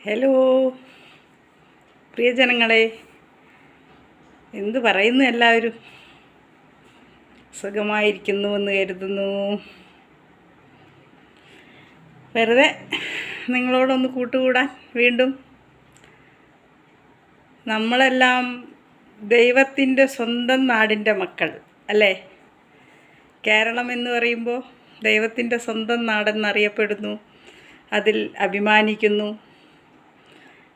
Hello പ്രിയജനങ്ങളെ, എന്തു പറയുന്നു? എല്ലാവരും സുഖമായിരിക്കുന്നുവെന്ന് കരുതുന്നു. വെറുതെ നിങ്ങളോടൊന്ന് കൂട്ടുകൂടാൻ വീണ്ടും. നമ്മളെല്ലാം ദൈവത്തിൻ്റെ സ്വന്തം നാടിൻ്റെ മക്കൾ അല്ലേ? കേരളം എന്ന് പറയുമ്പോൾ ദൈവത്തിൻ്റെ സ്വന്തം നാടെന്നറിയപ്പെടുന്നു. അതിൽ അഭിമാനിക്കുന്നു.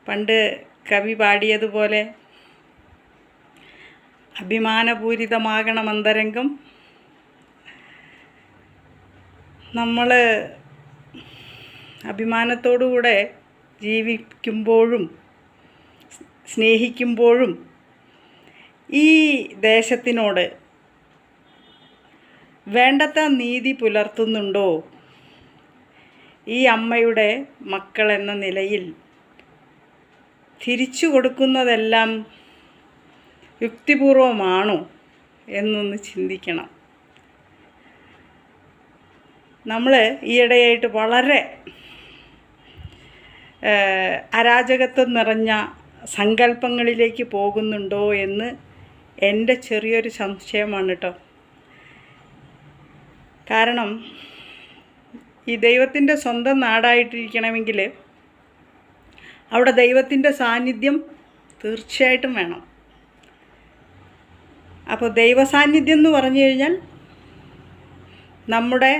പണ്ട് കവി പാടിയതുപോലെ അഭിമാനപൂരിതമാകണം അന്തരംഗം. നമ്മൾ അഭിമാനത്തോടുകൂടെ ജീവിക്കുമ്പോഴും സ്നേഹിക്കുമ്പോഴും ഈ ദേശത്തിനോട് വേണ്ടത്ര നീതി പുലർത്തുന്നുണ്ടോ? ഈ അമ്മയുടെ മക്കളെന്ന നിലയിൽ തിരിച്ചു കൊടുക്കുന്നതെല്ലാം യുക്തിപൂർവമാണോ എന്നൊന്ന് ചിന്തിക്കണം. നമ്മൾ ഈയിടെയായിട്ട് വളരെ അരാജകത്വം നിറഞ്ഞ സങ്കല്പങ്ങളിലേക്ക് പോകുന്നുണ്ടോ എന്ന് എൻ്റെ ചെറിയൊരു സംശയമാണ് കേട്ടോ. കാരണം ഈ ദൈവത്തിൻ്റെ സ്വന്തം നാടായിട്ടിരിക്കണമെങ്കിൽ അവിടെ ദൈവത്തിൻ്റെ സാന്നിധ്യം തീർച്ചയായിട്ടും വേണം. അപ്പോൾ ദൈവസാന്നിധ്യം എന്ന് പറഞ്ഞു കഴിഞ്ഞാൽ നമ്മുടെ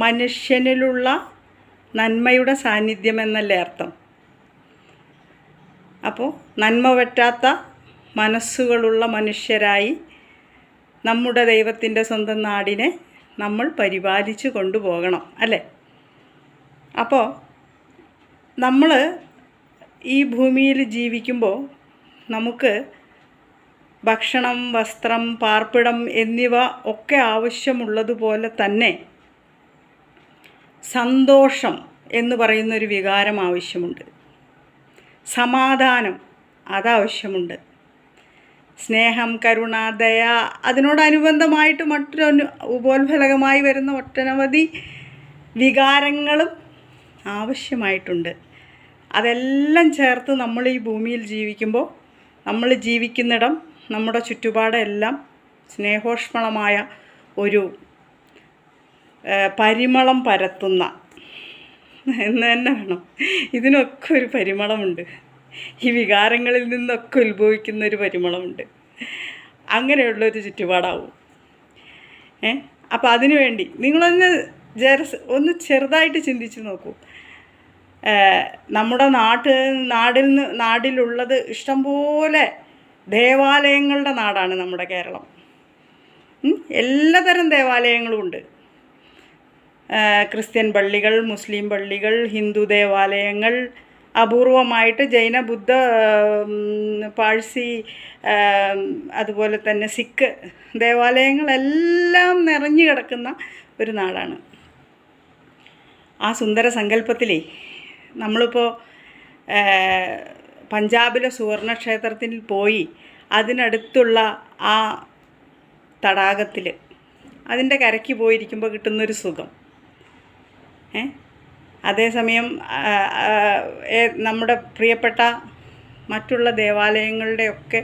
മനുഷ്യനിലുള്ള നന്മയുടെ സാന്നിധ്യം എന്നല്ലേ അർത്ഥം. അപ്പോൾ നന്മ പറ്റാത്ത മനസ്സുകളുള്ള മനുഷ്യരായി നമ്മുടെ ദൈവത്തിൻ്റെ സ്വന്തം നാടിനെ നമ്മൾ പരിപാലിച്ചു കൊണ്ടുപോകണം അല്ലേ? അപ്പോൾ നമ്മൾ ഈ ഭൂമിയിൽ ജീവിക്കുമ്പോൾ നമുക്ക് ഭക്ഷണം, വസ്ത്രം, പാർപ്പിടം എന്നിവ ഒക്കെ ആവശ്യമുള്ളതുപോലെ തന്നെ സന്തോഷം എന്ന് പറയുന്നൊരു വികാരം ആവശ്യമുണ്ട്. സമാധാനം അതാവശ്യമുണ്ട്. സ്നേഹം, കരുണ, ദയ, അതിനോടനുബന്ധമായിട്ട് മറ്റൊരു ഉപോത്ഫലകമായി വരുന്ന ഒട്ടനവധി വികാരങ്ങളും ആവശ്യമായിട്ടുണ്ട്. അതെല്ലാം ചേർത്ത് നമ്മൾ ഈ ഭൂമിയിൽ ജീവിക്കുമ്പോൾ നമ്മൾ ജീവിക്കുന്നിടം, നമ്മുടെ ചുറ്റുപാടെല്ലാം സ്നേഹോഷ്മളമായ ഒരു പരിമളം പരത്തുന്ന എന്ന് തന്നെ വേണം. ഇതിനൊക്കെ ഒരു പരിമളമുണ്ട്. ഈ വികാരങ്ങളിൽ നിന്നൊക്കെ ഉത്ഭവിക്കുന്ന ഒരു പരിമളമുണ്ട്. അങ്ങനെയുള്ളൊരു ചുറ്റുപാടാവും. അപ്പോൾ അതിനുവേണ്ടി നിങ്ങളൊന്ന് ചെറുതായിട്ട് ചിന്തിച്ച് നോക്കൂ. നമ്മുടെ നാടിലുള്ളത് ഇഷ്ടംപോലെ ദേവാലയങ്ങളുടെ നാടാണ് നമ്മുടെ കേരളം. എല്ലാതരം ദേവാലയങ്ങളും ഉണ്ട്. ക്രിസ്ത്യൻ പള്ളികൾ, മുസ്ലിം പള്ളികൾ, ഹിന്ദു ദേവാലയങ്ങൾ, അപൂർവമായിട്ട് ജൈന, ബുദ്ധ, പാഴ്സി, അതുപോലെ തന്നെ സിഖ് ദേവാലയങ്ങളെല്ലാം നിറഞ്ഞു കിടക്കുന്ന ഒരു നാടാണ്. ആ സുന്ദര സങ്കല്പത്തിലേ നമ്മളിപ്പോൾ പഞ്ചാബിലെ സുവർണക്ഷേത്രത്തിൽ പോയി അതിനടുത്തുള്ള ആ തടാകത്തിൽ അതിൻ്റെ കരയ്ക്ക് പോയിരിക്കുമ്പോൾ കിട്ടുന്നൊരു സുഖം. അതേസമയം നമ്മുടെ പ്രിയപ്പെട്ട മറ്റുള്ള ദേവാലയങ്ങളുടെയൊക്കെ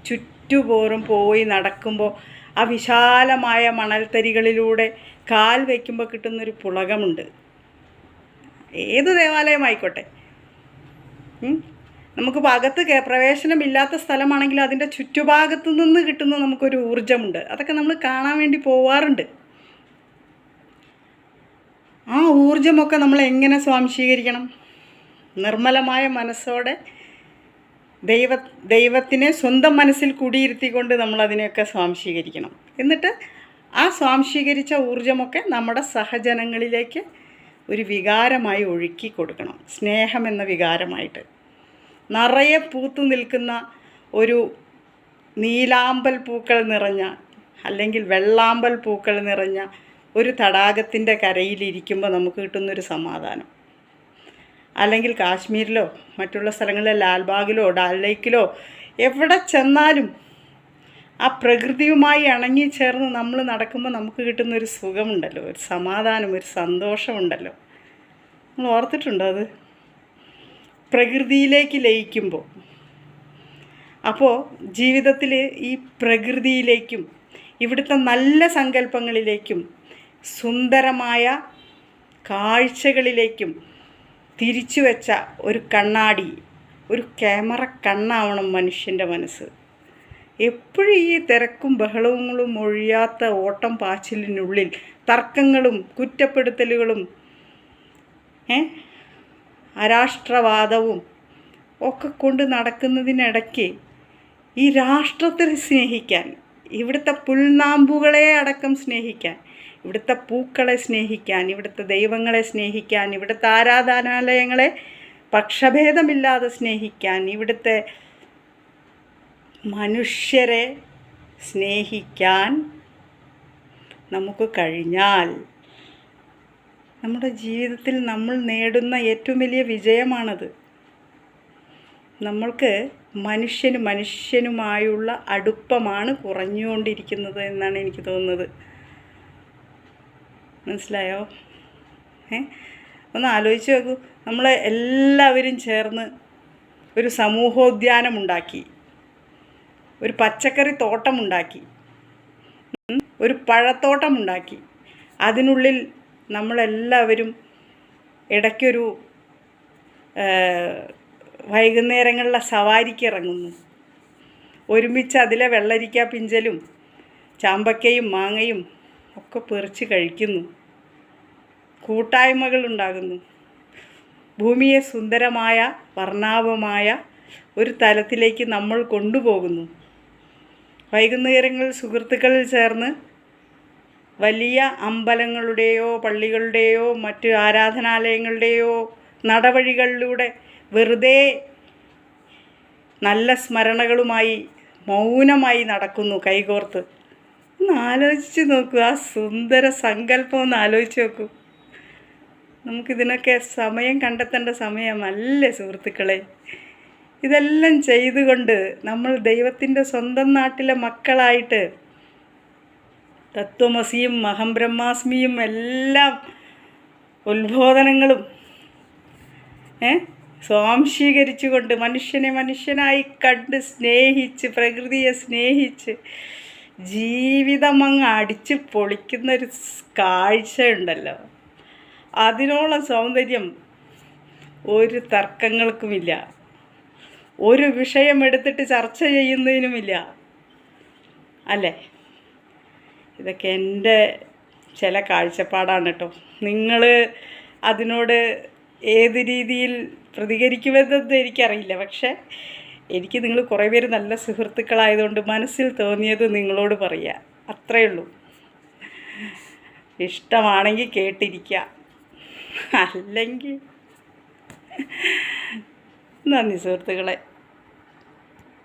ചുറ്റുപോറും പോയി നടക്കുമ്പോൾ ആ വിശാലമായ മണൽത്തരികളിലൂടെ കാൽ വയ്ക്കുമ്പോൾ കിട്ടുന്നൊരു പുളകമുണ്ട്. ഏത് ദേവാലയമായിക്കോട്ടെ, നമുക്കിപ്പോൾ അകത്ത് പ്രവേശനമില്ലാത്ത സ്ഥലമാണെങ്കിൽ അതിൻ്റെ ചുറ്റുഭാഗത്തു നിന്ന് കിട്ടുന്ന നമുക്കൊരു ഊർജ്ജമുണ്ട്. അതൊക്കെ നമ്മൾ കാണാൻ വേണ്ടി പോവാറുണ്ട്. ആ ഊർജ്ജമൊക്കെ നമ്മൾ എങ്ങനെ സ്വാംശീകരിക്കണം? നിർമ്മലമായ മനസ്സോടെ ദൈവത്തിനെ സ്വന്തം മനസ്സിൽ കുടിയിരുത്തിക്കൊണ്ട് നമ്മളതിനെയൊക്കെ സ്വാംശീകരിക്കണം. എന്നിട്ട് ആ സ്വാംശീകരിച്ച ഊർജ്ജമൊക്കെ നമ്മുടെ സഹജനങ്ങളിലേക്ക് ഒരു വികാരമായി ഒഴുക്കി കൊടുക്കണം. സ്നേഹം എന്ന വികാരമായിട്ട് നിറയെ പൂത്തു നിൽക്കുന്ന ഒരു നീലാമ്പൽ പൂക്കൾ നിറഞ്ഞ അല്ലെങ്കിൽ വെള്ളാമ്പൽ പൂക്കൾ നിറഞ്ഞ ഒരു തടാകത്തിൻ്റെ കരയിലിരിക്കുമ്പോൾ നമുക്ക് കിട്ടുന്നൊരു സമാധാനം. അല്ലെങ്കിൽ കാശ്മീരിലോ മറ്റുള്ള സ്ഥലങ്ങളിലെ ലാൽബാഗിലോ ഡാൽ ലേക്കിലോ എവിടെ ചെന്നാലും ആ പ്രകൃതിയുമായി ഇണങ്ങിച്ചേർന്ന് നമ്മൾ നടക്കുമ്പോൾ നമുക്ക് കിട്ടുന്നൊരു സുഖമുണ്ടല്ലോ, ഒരു സമാധാനം, ഒരു സന്തോഷമുണ്ടല്ലോ. നിങ്ങൾ ഓർത്തിട്ടുണ്ടോ അത്? പ്രകൃതിയിലേക്ക് ലയിക്കുമ്പോൾ. അപ്പോൾ ജീവിതത്തിൽ ഈ പ്രകൃതിയിലേക്കും ഇവിടുത്തെ നല്ല സങ്കല്പങ്ങളിലേക്കും സുന്ദരമായ കാഴ്ചകളിലേക്കും തിരിച്ചു വെച്ച ഒരു കണ്ണാടി, ഒരു ക്യാമറ കണ്ണാവണം മനുഷ്യൻ്റെ മനസ്സ്. എപ്പോഴും ഈ തിരക്കും ബഹളങ്ങളും ഒഴിയാത്ത ഓട്ടം പാച്ചിലിനുള്ളിൽ തർക്കങ്ങളും കുറ്റപ്പെടുത്തലുകളും അരാഷ്ട്രവാദവും ഒക്കെ കൊണ്ട് നടക്കുന്നതിനിടയ്ക്ക് ഈ രാഷ്ട്രത്തെ സ്നേഹിക്കാൻ, ഇവിടുത്തെ പുൽനാമ്പുകളെ അടക്കം സ്നേഹിക്കാൻ, ഇവിടുത്തെ പൂക്കളെ സ്നേഹിക്കാൻ, ഇവിടുത്തെ ദൈവങ്ങളെ സ്നേഹിക്കാൻ, ഇവിടുത്തെ ആരാധനാലയങ്ങളെ പക്ഷഭേദമില്ലാതെ സ്നേഹിക്കാൻ, ഇവിടുത്തെ മനുഷ്യരെ സ്നേഹിക്കാൻ നമുക്ക് കഴിഞ്ഞാൽ നമ്മുടെ ജീവിതത്തിൽ നമ്മൾ നേടുന്ന ഏറ്റവും വലിയ വിജയമാണത്. നമ്മൾക്ക് മനുഷ്യനുമായുള്ള അടുപ്പമാണ് കുറഞ്ഞുകൊണ്ടിരിക്കുന്നത് എന്നാണ് എനിക്ക് തോന്നുന്നത്. മനസ്സിലായോ? ഒന്ന് ആലോചിച്ച് നോക്കൂ. നമ്മൾ എല്ലാവരും ചേർന്ന് ഒരു സമൂഹോദ്യാനമുണ്ടാക്കി, ഒരു പച്ചക്കറി തോട്ടമുണ്ടാക്കി, ഒരു പഴത്തോട്ടമുണ്ടാക്കി. അതിനുള്ളിൽ നമ്മളെല്ലാവരും ഇടയ്ക്കൊരു വൈകുന്നേരങ്ങളിലെ സവാരിക്ക് ഇറങ്ങുന്നു. ഒരുമിച്ച് അതിലെ വെള്ളരിക്ക പിഞ്ചലും ചാമ്പക്കയും മാങ്ങയും ഒക്കെ പെറിച്ച് കഴിക്കുന്നു. കൂട്ടായ്മകൾ ഉണ്ടാകുന്നു. ഭൂമിയെ സുന്ദരമായ വർണ്ണാഭമായ ഒരു തലത്തിലേക്ക് നമ്മൾ കൊണ്ടുപോകുന്നു. വൈകുന്നേരങ്ങളിൽ സുഹൃത്തുക്കളിൽ ചേർന്ന് വലിയ അമ്പലങ്ങളുടെയോ പള്ളികളുടെയോ മറ്റ് ആരാധനാലയങ്ങളുടെയോ നടവഴികളിലൂടെ വെറുതെ നല്ല സ്മരണകളുമായി മൗനമായി നടക്കുന്നു കൈകോർത്ത്. ഒന്ന് ആലോചിച്ച് നോക്കൂ, ആ സുന്ദര സങ്കല്പം ഒന്ന് ആലോചിച്ച് നോക്കൂ. നമുക്കിതിനൊക്കെ സമയം കണ്ടെത്തേണ്ട സമയമല്ലേ സുഹൃത്തുക്കളെ? ഇതെല്ലാം ചെയ്തുകൊണ്ട് നമ്മൾ ദൈവത്തിൻ്റെ സ്വന്തം നാട്ടിലെ മക്കളായിട്ട് തത്വമസിയും അഹം ബ്രഹ്മാസ്മിയും എല്ലാം ഉത്ബോധനങ്ങളും സ്വാംശീകരിച്ചുകൊണ്ട് മനുഷ്യനെ മനുഷ്യനായി കണ്ട് സ്നേഹിച്ച് പ്രകൃതിയെ സ്നേഹിച്ച് ജീവിതം അങ്ങ് അടിച്ച് പൊളിക്കുന്നൊരു കാഴ്ചയുണ്ടല്ലോ, അതിനോളം സൗന്ദര്യം ഒരു തർക്കങ്ങൾക്കുമില്ല, ഒരു വിഷയം എടുത്തിട്ട് ചർച്ച ചെയ്യുന്നതിനുമില്ല അല്ലേ? ഇതൊക്കെ എൻ്റെ ചില കാഴ്ചപ്പാടാണ് കേട്ടോ. നിങ്ങൾ അതിനോട് ഏത് രീതിയിൽ പ്രതികരിക്കുമെന്നത് എനിക്കറിയില്ല. പക്ഷേ എനിക്ക് നിങ്ങൾ കുറേ പേര് നല്ല സുഹൃത്തുക്കളായതുകൊണ്ട് മനസ്സിൽ തോന്നിയത് നിങ്ങളോട് പറയുക, അത്രയേ ഉള്ളൂ. ഇഷ്ടമാണെങ്കിൽ കേട്ടിരിക്കുക, അല്ലെങ്കിൽ നന്ദി സുഹൃത്തുക്കളെ.